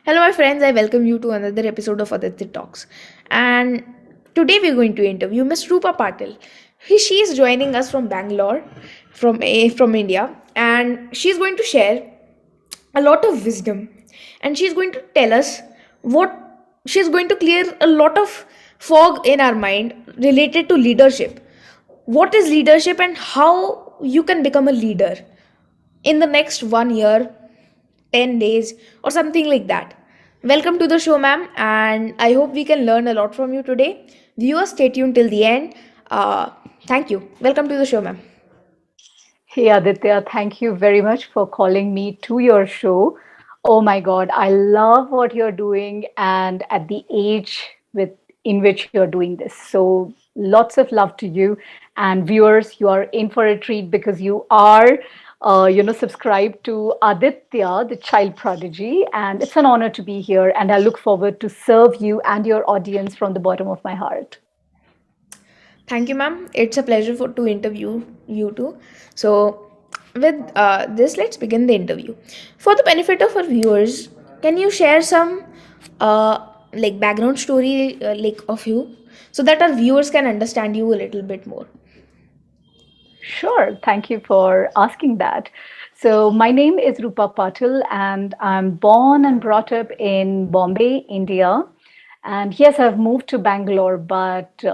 Hello, my friends. I welcome you to another episode of Adhitya Talks. And today we're going to interview Miss Rupa Patil. She is joining us from Bangalore, from India, and she's going to share a lot of wisdom. And she's going to tell us what she's going to clear a lot of fog in our mind related to leadership. What is leadership and how you can become a leader in the next 1 year, 10 days, or something like that. Welcome to the show, ma'am, and I hope we can learn a lot from you today. Viewers, stay tuned till the end. Uh, Thank you. Welcome to the show, ma'am. Hey Aditya, thank you very much for calling me to your show. Oh my God, I love what you're doing and at the age with in which you're doing this. So lots of love to you and viewers. You are in for a treat because you are, subscribed to Aditya, the child prodigy, and it's an honor to be here. And I look forward to serve you and your audience from the bottom of my heart. Thank you, ma'am. It's a pleasure to interview you too. So, with this, let's begin the interview. For the benefit of our viewers, can you share some background story of you so that our viewers can understand you a little bit more? Sure. Thank you for asking that. So, my name is Rupa Patil, and I'm born and brought up in Bombay, India. And yes, I've moved to Bangalore, but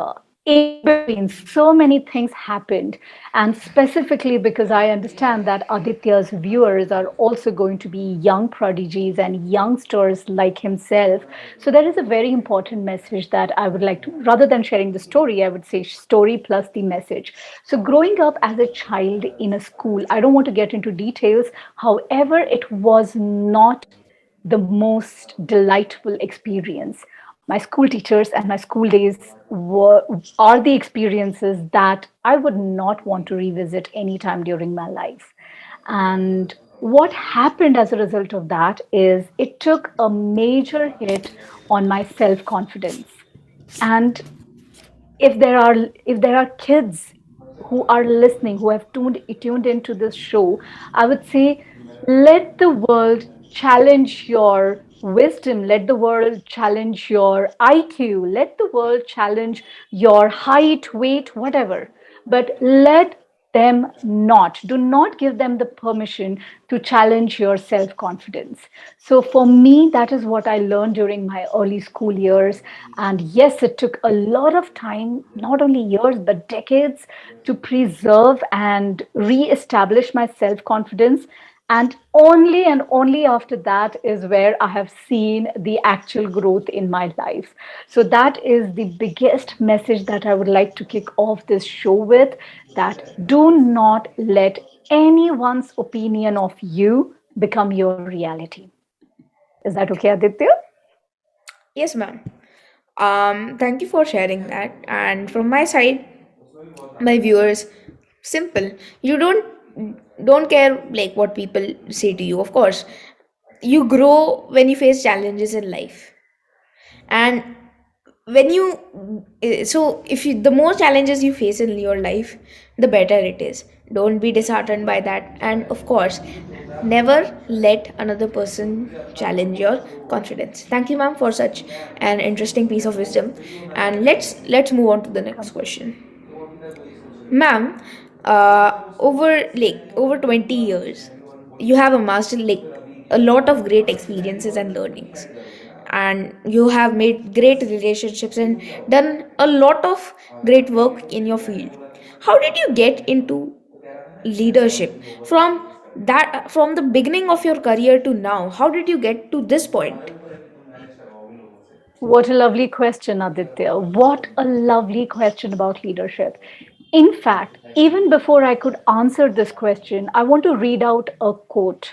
in between, so many things happened. And specifically because I understand that Aditya's viewers are also going to be young prodigies and youngsters like himself. So, there is a very important message that I would like to, rather than sharing the story, I would say story plus the message. So, growing up as a child in a school, I don't want to get into details. However, it was not the most delightful experience. My school teachers and my school days are the experiences that I would not want to revisit anytime during my life. And what happened as a result of that is it took a major hit on my self confidence. And if there are kids who are listening, who have tuned into this show, I would say let the world challenge your wisdom, let the world challenge your IQ, let the world challenge your height, weight, whatever, but let them not. Do not give them the permission to challenge your self confidence. So, for me, that is what I learned during my early school years. And yes, it took a lot of time, not only years, but decades to preserve and re establish my self confidence. And only after that is where I have seen the actual growth in my life. So that is the biggest message that I would like to kick off this show with, that do not let anyone's opinion of you become your reality. Is that okay, Aditya? Yes, ma'am. Thank you for sharing that. And from my side, my viewers, simple. You don't care like what people say to you. Of course, you grow when you face challenges in life, and when you so if you the more challenges you face in your life, the better it is. Don't be disheartened by that, and of course, never let another person challenge your confidence. Thank you, ma'am, for such an interesting piece of wisdom. And let's move on to the next Welcome. question. Ma'am, over 20 years, you have amassed a lot of great experiences and learnings, and you have made great relationships and done a lot of great work in your field. How did you get into leadership from the beginning of your career to now? How did you get to this point? What a lovely question, Aditya. What a lovely question about leadership. In fact, even before I could answer this question, I want to read out a quote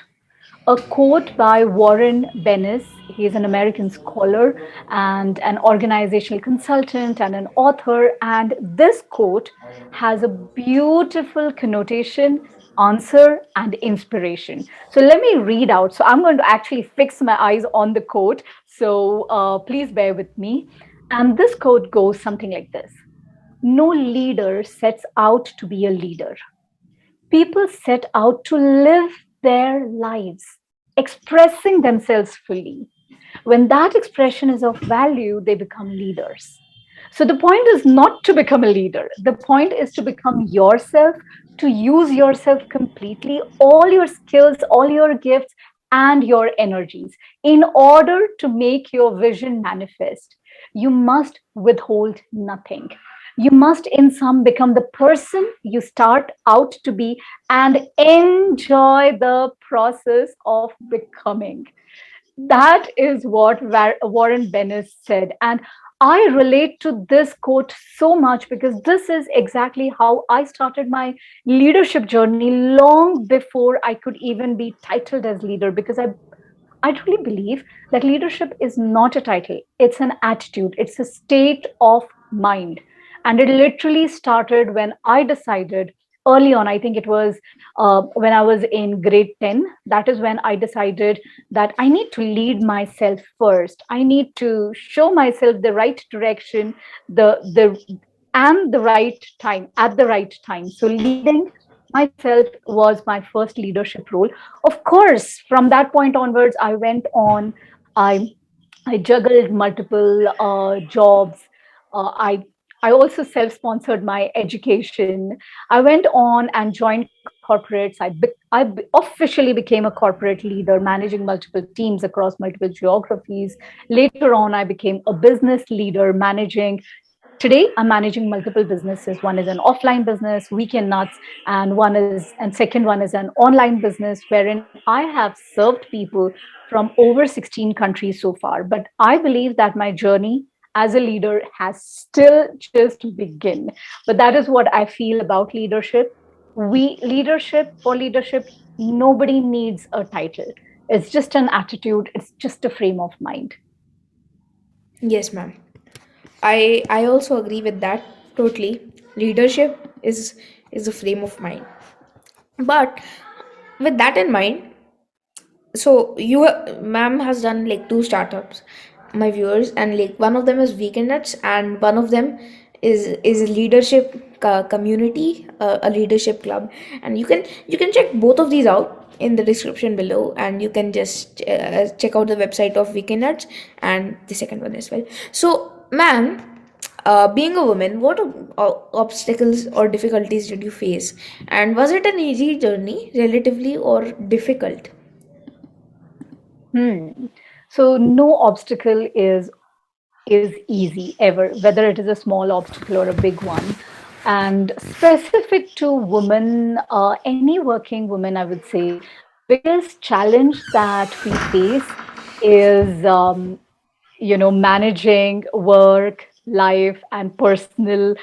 by Warren Bennis. He is an American scholar and an organizational consultant and an author. And this quote has a beautiful connotation, answer, and inspiration. So let me read out. So I'm going to actually fix my eyes on the quote. So please bear with me. And this quote goes something like this: no leader sets out to be a leader. People set out to live their lives, expressing themselves fully. When that expression is of value, they become leaders. So the point is not to become a leader. The point is to become yourself, to use yourself completely, all your skills, all your gifts, and your energies. In order to make your vision manifest, you must withhold nothing. You must, in some, become the person you start out to be and enjoy the process of becoming. That is what Warren Bennis said. And I relate to this quote so much because this is exactly how I started my leadership journey long before I could even be titled as leader. Because I truly believe that leadership is not a title, it's an attitude, it's a state of mind. And it literally started when I decided early on, I think it was when I was in grade 10. That is when I decided that I need to lead myself first. I need to show myself the right direction, the and the right time at the right time. So leading myself was my first leadership role. Of course, from that point onwards, I went on. I juggled multiple jobs. I also self-sponsored my education. I went on and joined corporates. Officially became a corporate leader, managing multiple teams across multiple geographies. Later on, I became a business leader, managing. Today, I'm managing multiple businesses. One is an offline business, Weekend Nuts, and second one is an online business wherein I have served people from over 16 countries so far. But I believe that my journey as a leader has still just begun. But that is what I feel about leadership. For leadership, nobody needs a title. It's just an attitude. It's just a frame of mind. Yes, ma'am. I also agree with that totally. Leadership is a frame of mind. But with that in mind, so you, ma'am, has done like two startups, my viewers, and like one of them is Weekend Nuts, and one of them is a leadership community, a leadership club. And you can check both of these out in the description below, and you can just check out the website of Weekend Nuts and the second one as well. So, ma'am, being a woman, what obstacles or difficulties did you face, and was it an easy journey relatively or difficult? Hmm. So no obstacle is easy ever, whether it is a small obstacle or a big one. And specific to women, any working woman, I would say the biggest challenge that we face is managing work, life, and personal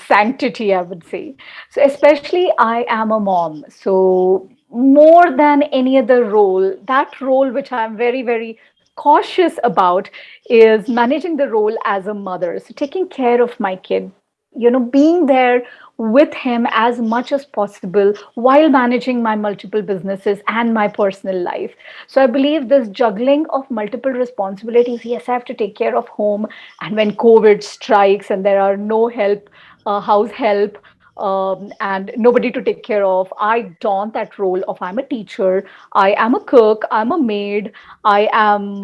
sanctity, I would say. So especially I am a mom, so more than any other role, that role which I'm very very cautious about is managing the role as a mother, so taking care of my kid, being there with him as much as possible while managing my multiple businesses and my personal life. So I believe this juggling of multiple responsibilities. Yes, I have to take care of home, and when COVID strikes and there are no house help, and nobody to take care of, I don that role of I'm a teacher, I am a cook, I'm a maid, I am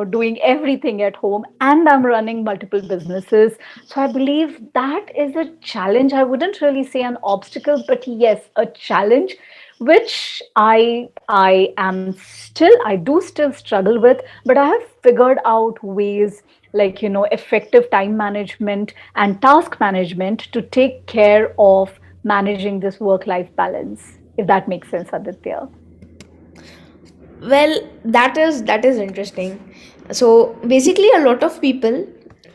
doing everything at home, and I'm running multiple businesses. So I believe that is a challenge. I wouldn't really say an obstacle, but yes, a challenge which I do still struggle with, but I have figured out ways like effective time management and task management to take care of managing this work life balance, if that makes sense, Aditya. Well, that is interesting. So basically, a lot of people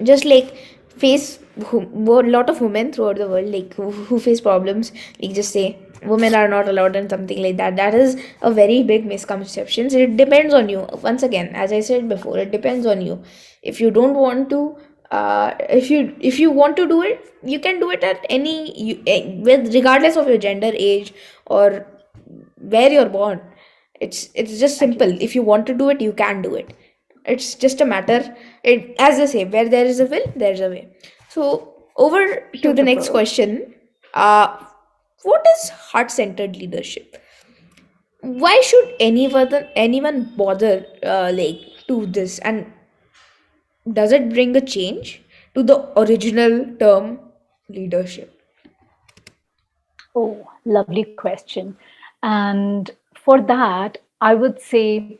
just like face a lot of women throughout the world, like who face problems, like just say women are not allowed and something like that. That is a very big misconception. It depends on you. Once again, as I said before, it depends on you. If you don't want to, if you want to do it, you can do it at with regardless of your gender, age, or where you're born. It's just simple. Exactly. If you want to do it, you can do it. It's just a matter. It, as they say, where there is a will, there's a way. So over to the next Beautiful. question. What is heart-centered leadership? Why should anyone bother like to this, and does it bring a change to the original term leadership? Oh, lovely question. And for that, I would say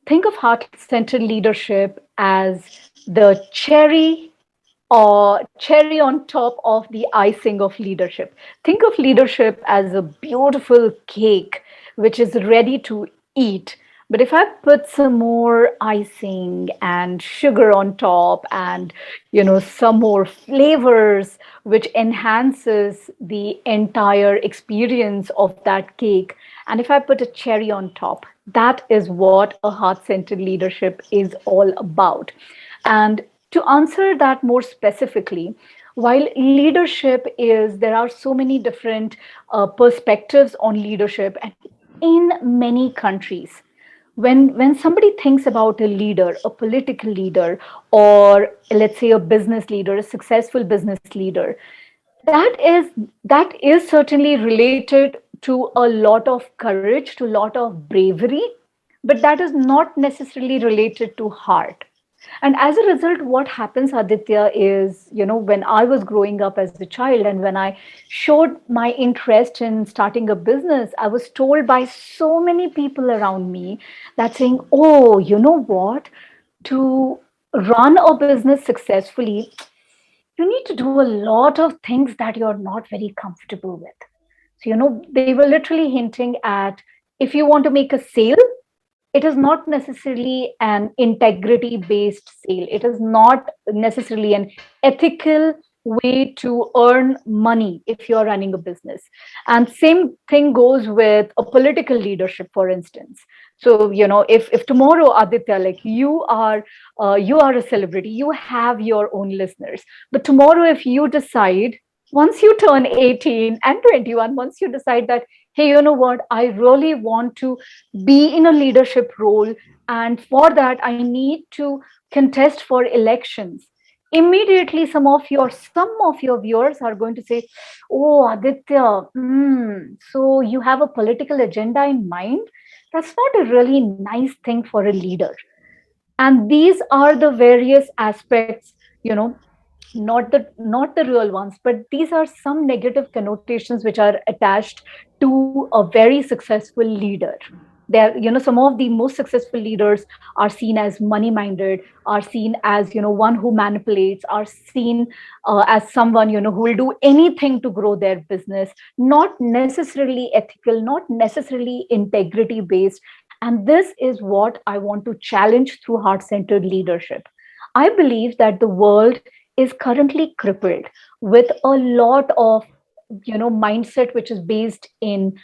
think of heart centered leadership as the cherry on top of the icing of leadership. Think of leadership as a beautiful cake which is ready to eat. But if I put some more icing and sugar on top and some more flavors which enhances the entire experience of that cake, and if I put a cherry on top, that is what a heart-centered leadership is all about. And to answer that more specifically, while leadership is, there are so many different perspectives on leadership, and in many countries, when somebody thinks about a leader, a political leader, or let's say a business leader, a successful business leader, that is that is certainly related to a lot of courage, to a lot of bravery, but that is not necessarily related to heart. And as a result, what happens, Aditya, is, when I was growing up as a child and when I showed my interest in starting a business, I was told by so many people around me that saying, oh, you know what? To run a business successfully, you need to do a lot of things that you're not very comfortable with. So, they were literally hinting at, if you want to make a sale, it is not necessarily an integrity based sale. It is not necessarily an ethical way to earn money if you're running a business. And same thing goes with a political leadership, for instance. So, if tomorrow, Aditya, like you are a celebrity, you have your own listeners, but tomorrow if you decide, once you turn 18 and 21, once you decide that, hey, you know what, I really want to be in a leadership role, and for that I need to contest for elections, immediately some of your viewers are going to say, oh, Aditya, so you have a political agenda in mind. That's not a really nice thing for a leader. And these are the various aspects, not the real ones, but these are some negative connotations which are attached to a very successful leader. There, some of the most successful leaders are seen as money minded, are seen as, one who manipulates, are seen as someone, who will do anything to grow their business, not necessarily ethical, not necessarily integrity based. And this is what I want to challenge through heart centered leadership. I believe that the world is currently crippled with a lot of, mindset which is based in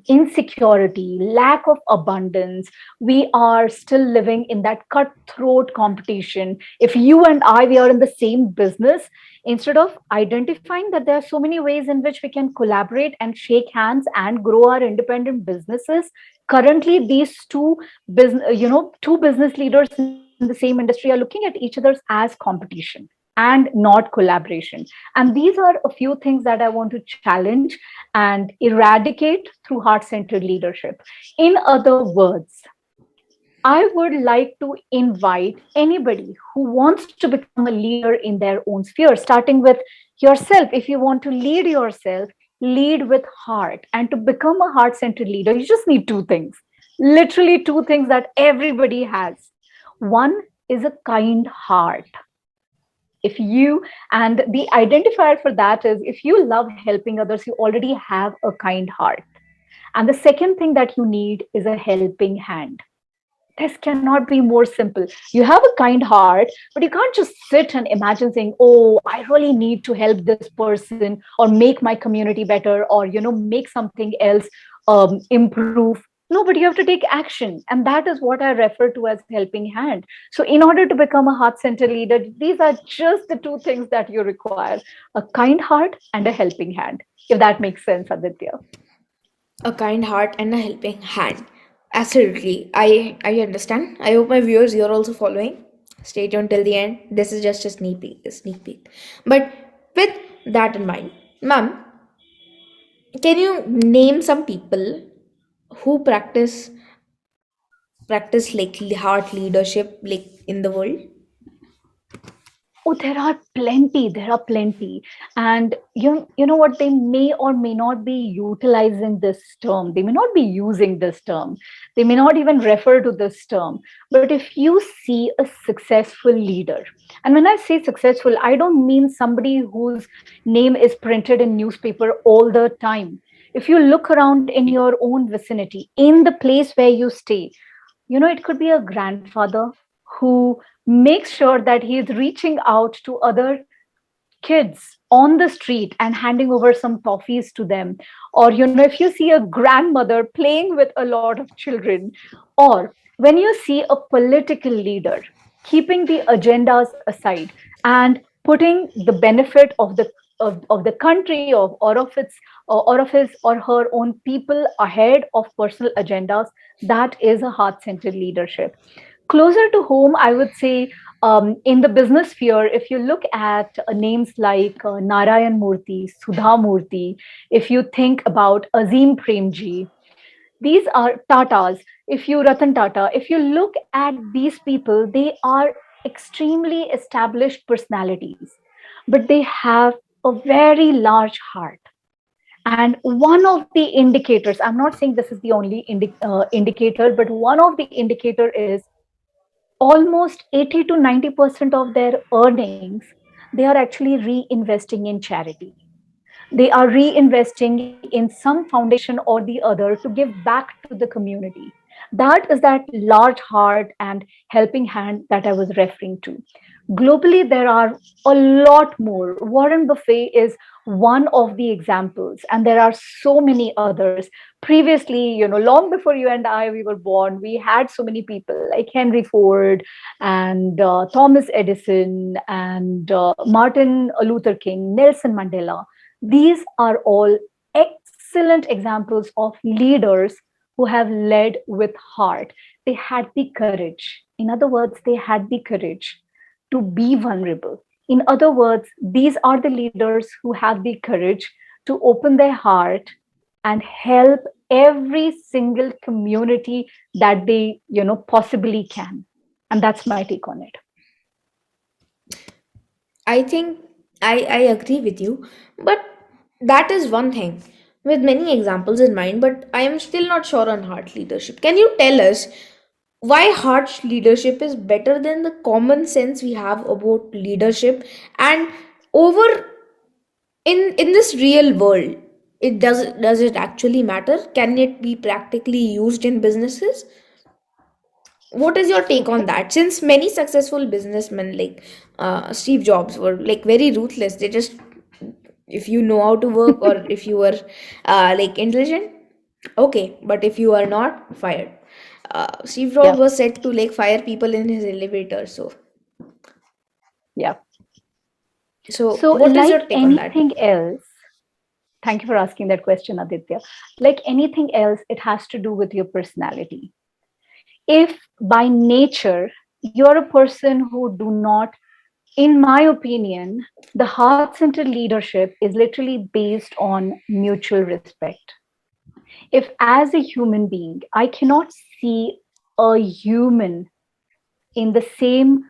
insecurity, lack of abundance. We are still living in that cutthroat competition. If you and I, we are in the same business, instead of identifying that there are so many ways in which we can collaborate and shake hands and grow our independent businesses, currently these two business leaders in the same industry are looking at each other as competition and not collaboration. And these are a few things that I want to challenge and eradicate through heart centered leadership. In other words, I would like to invite anybody who wants to become a leader in their own sphere, starting with yourself. If you want to lead yourself, lead with heart. And to become a heart centered leader, you just need two things, literally two things that everybody has. One is a kind heart. If you, and the identifier for that is, if you love helping others, you already have a kind heart. And the second thing that you need is a helping hand. This cannot be more simple. You have a kind heart, but you can't just sit and imagine saying, oh, I really need to help this person or make my community better, or make something else improve. No, but you have to take action, and that is what I refer to as helping hand. So in order to become a heart centered leader, these are just the two things that you require: a kind heart and a helping hand, if that makes sense, Aditya. A kind heart and a helping hand. Absolutely. I understand. I hope my viewers, you're also following. Stay tuned till the end. This is just a sneak peek. A sneak peek. But with that in mind, ma'am, can you name some people who practice practice like heart leadership like in the world? Oh, there are plenty. There are plenty. And you know what? They may or may not be utilizing this term. They may not be using this term. They may not even refer to this term. But if you see a successful leader, and when I say successful, I don't mean somebody whose name is printed in newspaper all the time. If you look around in your own vicinity, in the place where you stay, it could be a grandfather who makes sure that he is reaching out to other kids on the street and handing over some toffees to them. Or if you see a grandmother playing with a lot of children, or when you see a political leader keeping the agendas aside and putting the benefit of the country or of his or her own people ahead of personal agendas, that is a heart-centered leadership. Closer to home, I would say, in the business sphere, if you look at names like Narayan Murthy, Sudha Murthy, if you think about Azim Premji, these are Tatas. If you Ratan Tata, if you look at these people, they are extremely established personalities, but they have a very large heart. And one of the indicators, I'm not saying this is the only indicator, but one of the indicator is almost 80 to 90% of their earnings, they are actually reinvesting in charity. They are reinvesting in some foundation or the other to give back to the community. That is that large heart and helping hand that I was referring to. Globally, there are a lot more. Warren Buffett is one of the examples, and there are so many others. Previously, long before you and I we were born, we had so many people like Henry Ford and Thomas Edison and Martin Luther King, Nelson Mandela. These are all excellent examples of leaders who have led with heart. They had the courage. In other words, they had the courage to be vulnerable. In other words, these are the leaders who have the courage to open their heart and help every single community that they, possibly can. And that's my take on it. I think I agree with you, but that is one thing with many examples in mind, but I am still not sure on heart leadership. Can you tell us why heart leadership is better than the common sense we have about leadership, and over in this real world, does it actually matter? Can it be practically used in businesses? What is your take on Okay. that, since many successful businessmen like Steve Jobs were like very ruthless? They just, if you know how to work or if you were like intelligent, okay, but if you are not, fired. Steve Jobs Yeah. was said to like fire people in his elevator. Yeah. So So, what is your like take on that? anything else, thank you for asking that question, Aditya. Like anything else, it has to do with your personality. If by nature you're a person who do not, in my opinion, the heart centered leadership is literally based on mutual respect. If as a human being, I cannot see a human in the same,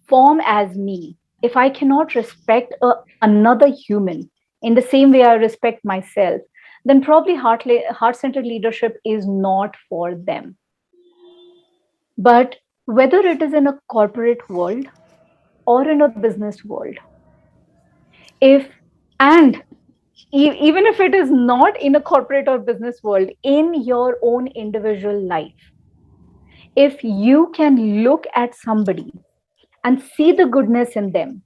form as me, if I cannot respect another human in the same way I respect myself, then probably heart-centered leadership is not for them. But whether it is in a corporate world or in a business world, if and even if it is not in a corporate or business world, in your own individual life, if you can look at somebody and see the goodness in them,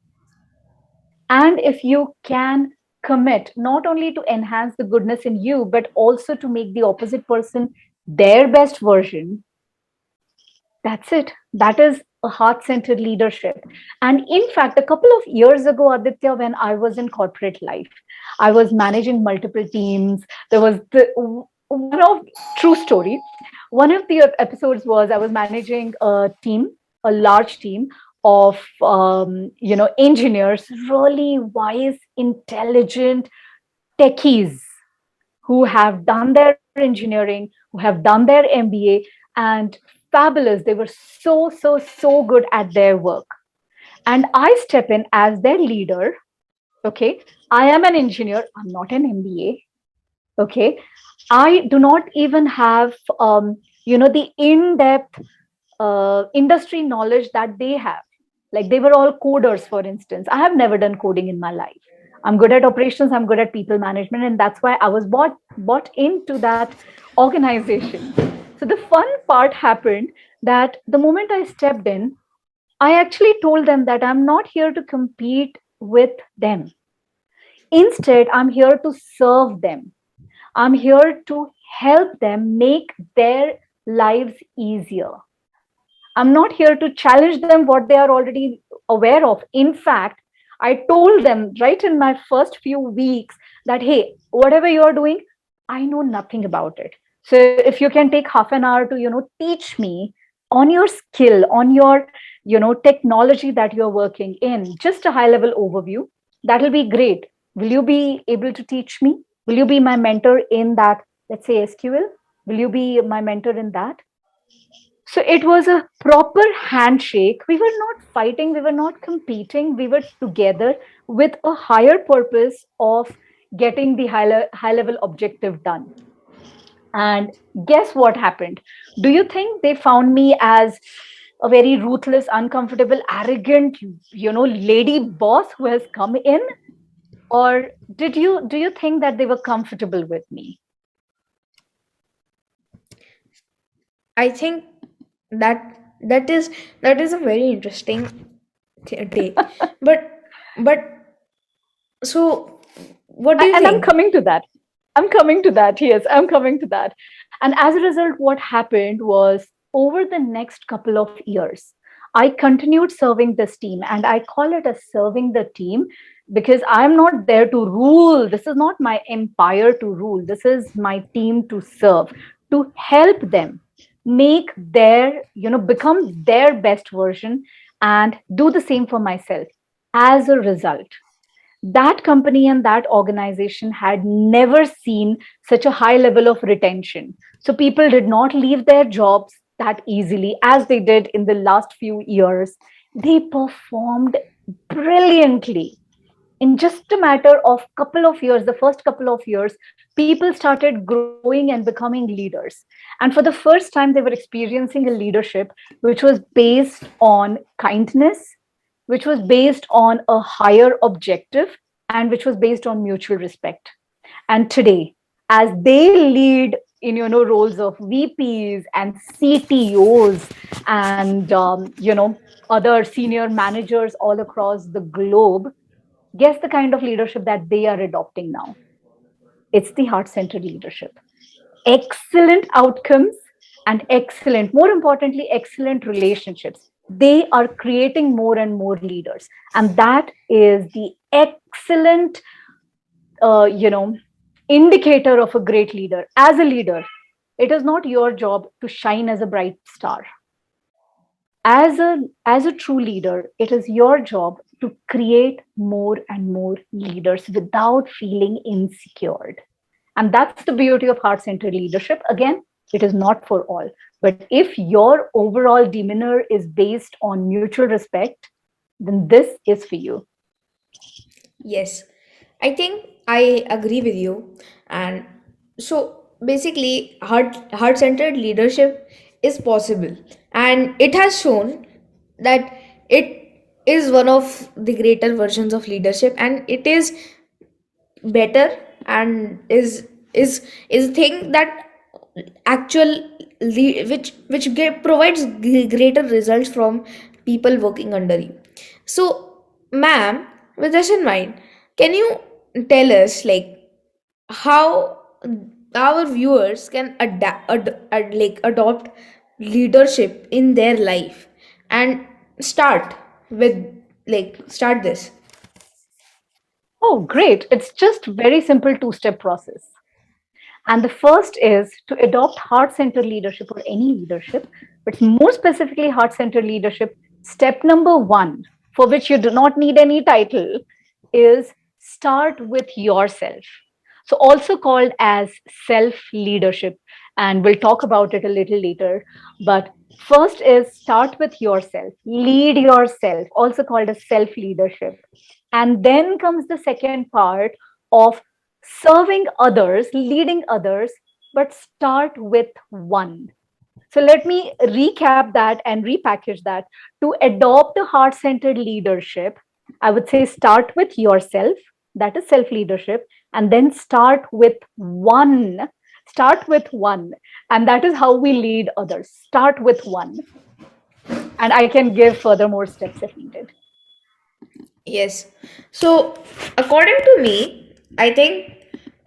and if you can commit not only to enhance the goodness in you, but also to make the opposite person their best version, that's it. That is a heart centered leadership. And in fact, a couple of years ago, Aditya, when I was in corporate life, I was managing multiple teams. There was one of true story. One of the episodes was I was managing a team, a large team of engineers, really wise, intelligent techies who have done their engineering, who have done their MBA. and fabulous. They were so good at their work. And I step in as their leader. Okay. I am an engineer. I'm not an MBA. Okay. I do not even have, the in depth industry knowledge that they have. Like they were all coders, for instance. I have never done coding in my life. I'm good at operations, I'm good at people management, and that's why I was bought into that organization. So the fun part happened that the moment I stepped in, I actually told them that I'm not here to compete with them. Instead, I'm here to serve them. I'm here to help them make their lives easier. I'm not here to challenge them what they are already aware of. In fact, I told them right in my first few weeks that, hey, whatever you're doing, I know nothing about it. So if you can take half an hour to, teach me on your skill, on your, technology that you're working in, just a high level overview, that'll be great. Will you be able to teach me? Will you be my mentor in that, let's say, SQL? Will you be my mentor in that? So it was a proper handshake. We were not fighting, we were not competing, we were together with a higher purpose of getting the high level objective done. And guess what happened? Do you think they found me as a very ruthless, uncomfortable, arrogant, lady boss who has come in? Or do you think that they were comfortable with me? I think that that is a very interesting take. But so what do you And I'm think? coming to that. I'm coming to that. Yes, I'm coming to that. And as a result, what happened was over the next couple of years, I continued serving this team, and I call it as serving the team because I'm not there to rule. This is not my empire to rule. This is my team to serve, to help them make their, become their best version and do the same for myself. As a result, that company and that organization had never seen such a high level of retention. So people did not leave their jobs that easily as they did in the last few years. They performed brilliantly. In just a matter of couple of years, the first couple of years, people started growing and becoming leaders. And for the first time, they were experiencing a leadership which was based on kindness, which was based on a higher objective, and which was based on mutual respect. And today, as they lead in roles of VPs and CTOs and other senior managers all across the globe, guess the kind of leadership that they are adopting now. It's the heart centered leadership. Excellent outcomes and excellent, more importantly, excellent relationships. They are creating more and more leaders. And that is the excellent, uh, you know, indicator of a great leader. As a leader, it is not your job to shine as a bright star. As a true leader, it is your job to create more and more leaders without feeling insecure. And that's the beauty of heart centered leadership. Again, it is not for all. But if your overall demeanor is based on mutual respect, then this is for you. Yes, I think I agree with you. And so basically, heart centered leadership is possible, and it has shown that it is one of the greater versions of leadership, and it is better, and is a thing that actual provides greater results from people working under you. So, ma'am, with this in mind, can you tell us like how our viewers can adopt leadership in their life, and start with start this. Oh, great. It's just very simple two-step process. And the first is to adopt heart centered leadership or any leadership, but more specifically, heart centered leadership. Step number one, for which you do not need any title, is start with yourself. So also called as self leadership, and we'll talk about it a little later. But first is start with yourself, lead yourself, also called as self leadership. And then comes the second part of serving others, leading others, but start with one. So let me recap that and repackage that. To adopt a heart centered leadership, I would say start with yourself, that is self leadership, and then start with one. Start with one. And that is how we lead others. Start with one. And I can give further more steps if needed. Yes. So, according to me, I think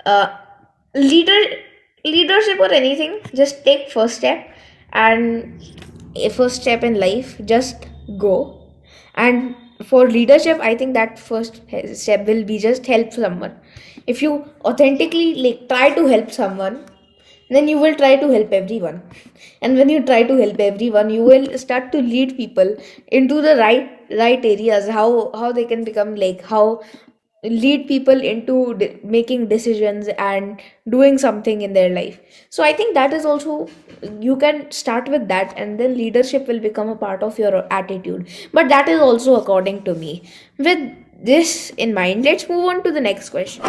uh, leader leadership or anything, just take first step, and a first step in life, just go. And for leadership, I think that first step will be just help someone. If you authentically like try to help someone, then you will try to help everyone, and when you try to help everyone, you will start to lead people into the right areas, how they can become like how lead people into making decisions and doing something in their life. So I think that is also, you can start with that, and then leadership will become a part of your attitude. But that is also according to me. With this in mind, let's move on to the next question.